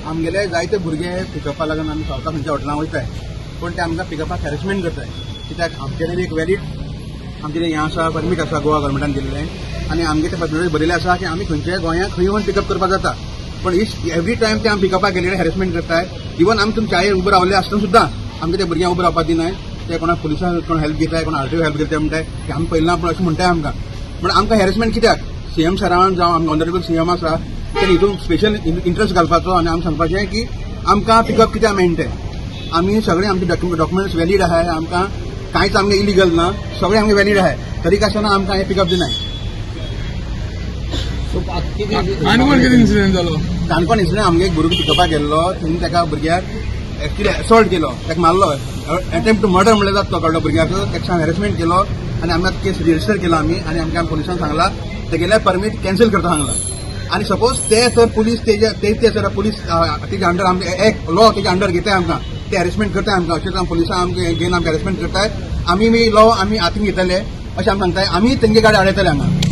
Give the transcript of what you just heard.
आमगेले जायते भुरगे पिकअपा लागून आमी सावथा खंयच्या हॉटेलांत वयताय पण ते आमकां पिकअपाक हॅरेसमेंट करताय कित्याक आमचे एक वॅलीड आमचे हें आसा परमीट आसा गोवा गव्हर्मेंटान दिल्लें आनी आमगे ते परमिटेर बरयलें आसा की आमी खंयच्याय गोंयांत खंय येवन पिकअप करपाक जाता पण एवरी टायम ते आमी पिकअपाक गेलेले हॅरेसमेंट करताय इवन आमी तुमच्या चायेर उबे रावले आसतना सुद्दां आमगे ते भुरग्यांक उबे रावपाक दिनाय ते कोणा पुलिसांक कोण हेल्प घेताय कोण आरटीओ हेल्प घेताय म्हणटाय की आमी पयला पूण अशें म्हणटाय आमकां पण आमकां हॅरेसमेंट कित्याक सीएम सरान जावं आमकां ऑनरेबल सीएम आसा तेणी हितून स्पेशल इंट्रस्ट घालपाचो आनी आमी सांगपाचें की आमकां पिकअप कित्याक मेळटलें आमी सगळे आमचे डॉक्युमेंट्स वॅलीड आहाय आमकां कांयच आमगे इलिगल ना सगळे आमगे वॅलीड आहाय तरी आसतना आमकां हें पिकअप दिनाय काणकोण कितें इन्सिडेंट जालो काणकोण इन्सिडेंट आमगे एक भुरगो पिकअपाक गेल्लो थंय ताका भुरग्याक एक्चुली असॉल्ट केलो ताका मारलो अटेम्प्ट टू मर्डर म्हणलें जाता तो कळ्ळो भुरग्याक ताका हॅरेसमेंट केलो आनी आमी आतां केस रजिस्टर केला आनी आमकां पुलिसान सांगला तेगेले परमीट कॅन्सल करता सांगला आनी सपोज ते तर पुलीस ते सर पुलीस तेजे अंडर आमचे एक लॉ तेजे अंडर घेताय आमकां ते हॅरेसमेंट करताय आमकां अशें पुलिसां आमकां घेवन आमकां हॅरेसमेंट करताय आमी लॉ आमी हातीन घेतले अशें आमी सांगताय आमी तेंगे गाडी आडयतले हांगा